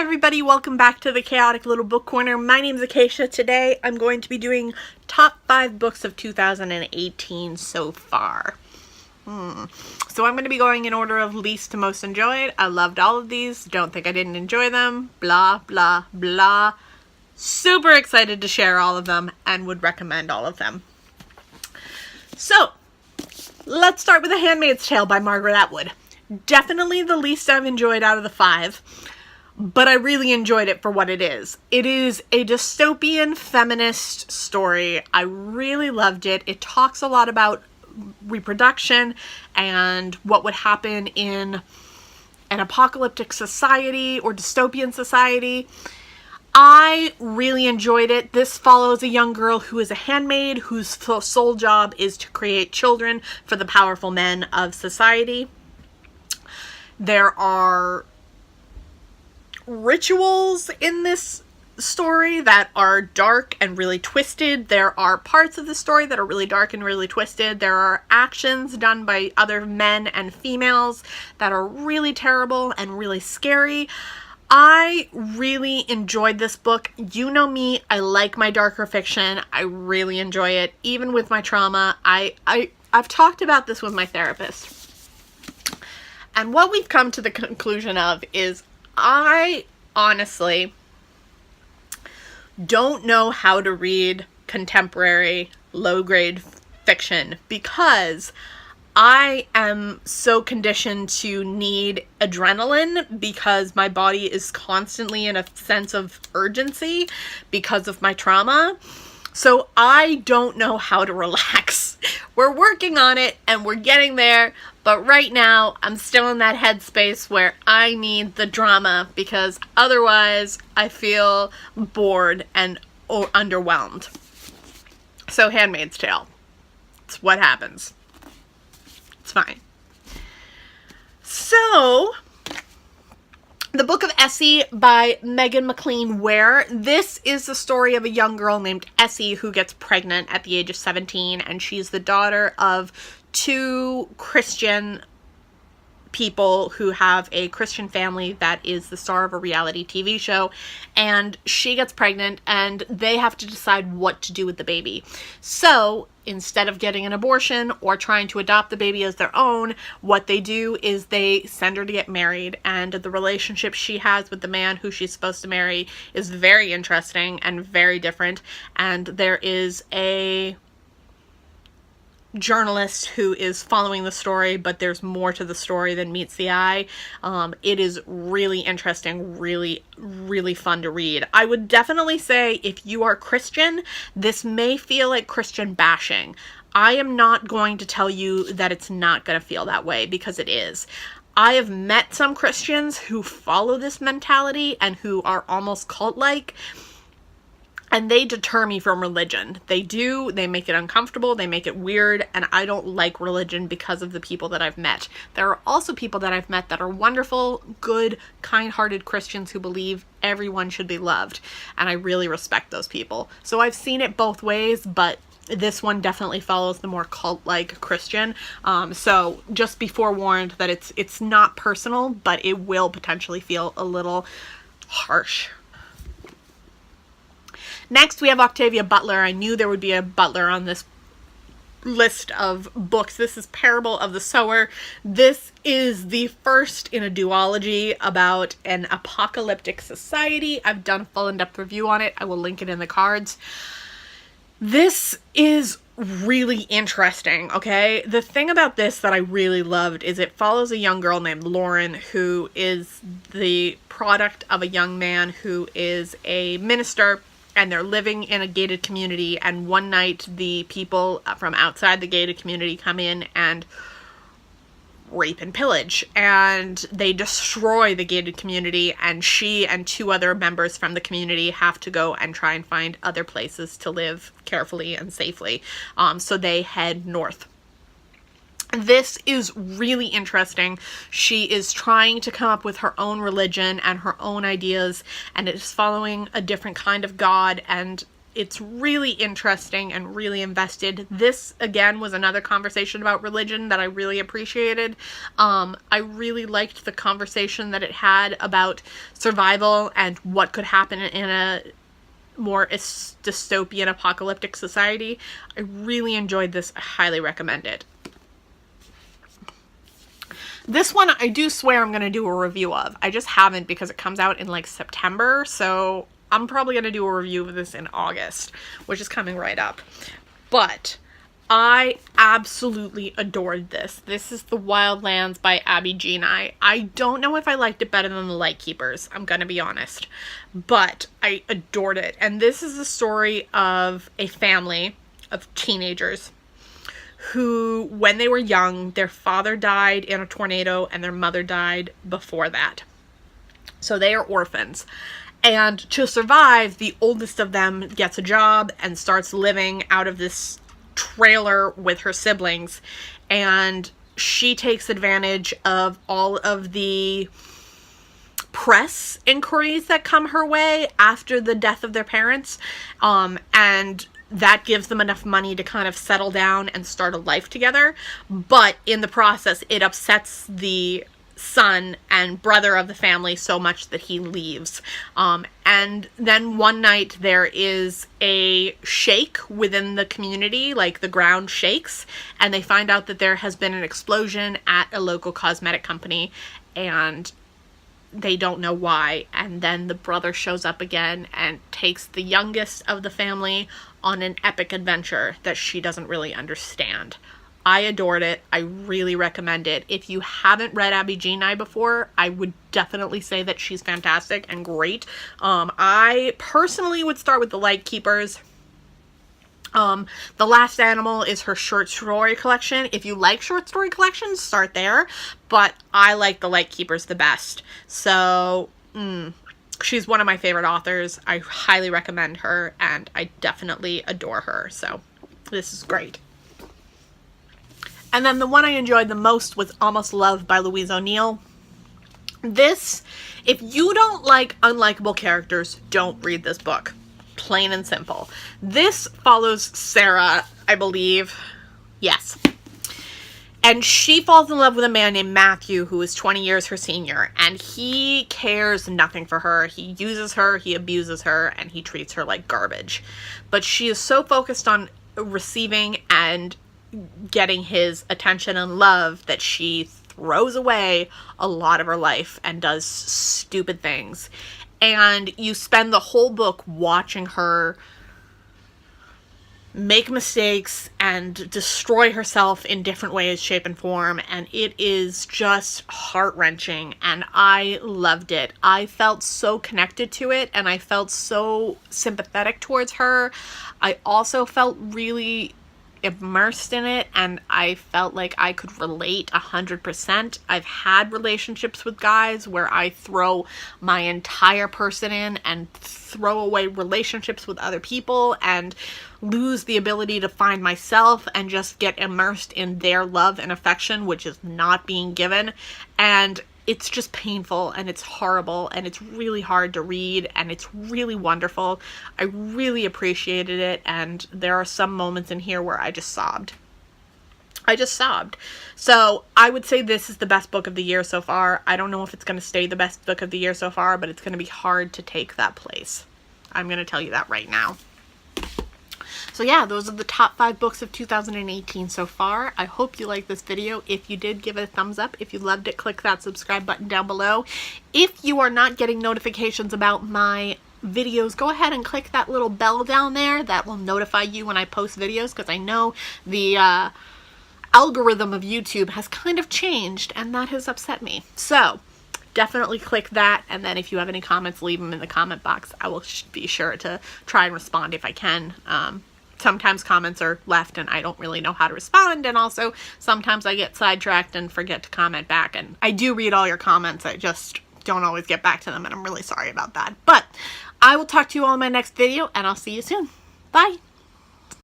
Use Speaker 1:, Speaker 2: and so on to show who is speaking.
Speaker 1: everybody, welcome back to the Chaotic Little Book Corner. My name is Acacia. Today I'm going to be doing top 5 books of 2018 so far. So I'm going to be going in order of least to most enjoyed. I loved all of these. Don't think I didn't enjoy them. Blah, blah, blah. Super excited to share all of them and would recommend all of them. So, let's start with The Handmaid's Tale by Margaret Atwood. Definitely the least I've enjoyed out of the 5. But I really enjoyed it for what it is. It is a dystopian feminist story. I really loved it. It talks a lot about reproduction and what would happen in an apocalyptic society or dystopian society. I really enjoyed it. This follows a young girl who is a handmaid whose sole job is to create children for the powerful men of society. There are rituals in this story that are dark and really twisted. There are parts of the story that are really dark and really twisted. There are actions done by other men and females that are really terrible and really scary. I really enjoyed this book. You know me, I like my darker fiction. I really enjoy it. Even with my trauma, I've talked about this with my therapist. And what we've come to the conclusion of is I honestly don't know how to read contemporary low-grade fiction because I am so conditioned to need adrenaline because my body is constantly in a sense of urgency because of my trauma. So I don't know how to relax. We're working on it and we're getting there, but right now I'm still in that headspace where I need the drama because otherwise I feel bored and underwhelmed. So Handmaid's Tale. It's what happens. It's fine. So, The Book of Essie by Megan McLean Ware. This is the story of a young girl named Essie who gets pregnant at the age of 17, and she's the daughter of 2 Christian people who have a Christian family that is the star of a reality TV show, and she gets pregnant and they have to decide what to do with the baby. So instead of getting an abortion or trying to adopt the baby as their own, what they do is they send her to get married, and the relationship she has with the man who she's supposed to marry is very interesting and very different. And there is a journalist who is following the story, but there's more to the story than meets the eye. It is really interesting, really, really fun to read. I would definitely say if you are Christian, this may feel like Christian bashing. I am not going to tell you that it's not going to feel that way, because it is. I have met some Christians who follow this mentality and who are almost cult-like, and they deter me from religion. They do. They make it uncomfortable. They make it weird. And I don't like religion because of the people that I've met. There are also people that I've met that are wonderful, good, kind-hearted Christians who believe everyone should be loved. And I really respect those people. So I've seen it both ways, but this one definitely follows the more cult-like Christian. So just be forewarned that it's not personal, but it will potentially feel a little harsh. Next, we have Octavia Butler. I knew there would be a Butler on this list of books. This is Parable of the Sower. This is the first in a duology about an apocalyptic society. I've done a full in-depth review on it. I will link it in the cards. This is really interesting, okay? The thing about this that I really loved is it follows a young girl named Lauren who is the product of a young man who is a minister, and they're living in a gated community, and one night the people from outside the gated community come in and rape and pillage, and they destroy the gated community, and she and 2 other members from the community have to go and try and find other places to live carefully and safely. So they head north. This is really interesting. She is trying to come up with her own religion and her own ideas, and it is following a different kind of God, and it's really interesting and really invested. This, again, was another conversation about religion that I really appreciated. I really liked the conversation that it had about survival and what could happen in a more dystopian apocalyptic society. I really enjoyed this. I highly recommend it. This one I do swear I'm going to do a review of. I just haven't because it comes out in like September, so I'm probably going to do a review of this in August, which is coming right up. But I absolutely adored this. This is The Wildlands by Abby Genai. I don't know if I liked it better than The Lightkeepers, I'm going to be honest, but I adored it. And this is the story of a family of teenagers who, when they were young, their father died in a tornado and their mother died before that. So they are orphans. And to survive, the oldest of them gets a job and starts living out of this trailer with her siblings. And she takes advantage of all of the press inquiries that come her way after the death of their parents. And that gives them enough money to kind of settle down and start a life together. But in the process, it upsets the son and brother of the family so much that he leaves. And then one night there is a shake within the community, like the ground shakes, and they find out that there has been an explosion at a local cosmetic company, and they don't know why. And then the brother shows up again and takes the youngest of the family on an epic adventure that she doesn't really understand. I adored it. I really recommend it. If you haven't read Abby Genai before, I would definitely say that she's fantastic and great. I personally would start with The Lightkeepers. The Last Animal is her short story collection. If you like short story collections, start there. But I like The Lightkeepers the best. So, she's one of my favorite authors. I highly recommend her, and I definitely adore her. So, this is great. And then the one I enjoyed the most was Almost Love by Louise O'Neill. This, if you don't like unlikable characters, don't read this book. Plain and simple. This follows Sarah, I believe. Yes. And she falls in love with a man named Matthew, who is 20 years her senior. And he cares nothing for her. He uses her, he abuses her, and he treats her like garbage. But she is so focused on receiving and getting his attention and love that she throws away a lot of her life and does stupid things. And you spend the whole book watching her make mistakes and destroy herself in different ways, shape, and form, and it is just heart-wrenching, and I loved it. I felt so connected to it, and I felt so sympathetic towards her. I also felt really immersed in it, and I felt like I could relate 100%. I've had relationships with guys where I throw my entire person in and throw away relationships with other people and lose the ability to find myself and just get immersed in their love and affection, which is not being given. And it's just painful, and it's horrible, and it's really hard to read, and it's really wonderful. I really appreciated it, and there are some moments in here where I just sobbed. So I would say this is the best book of the year so far. I don't know if it's going to stay the best book of the year so far, but it's going to be hard to take that place. I'm going to tell you that right now. So yeah, those are the top 5 books of 2018 so far. I hope you liked this video. If you did, give it a thumbs up. If you loved it, click that subscribe button down below. If you are not getting notifications about my videos, go ahead and click that little bell down there. That will notify you when I post videos, because I know the algorithm of YouTube has kind of changed, and that has upset me. So definitely click that, and then if you have any comments, leave them in the comment box. I will be sure to try and respond if I can. Sometimes comments are left and I don't really know how to respond, and also sometimes I get sidetracked and forget to comment back, and I do read all your comments, I just don't always get back to them, and I'm really sorry about that. But I will talk to you all in my next video, and I'll see you soon. Bye!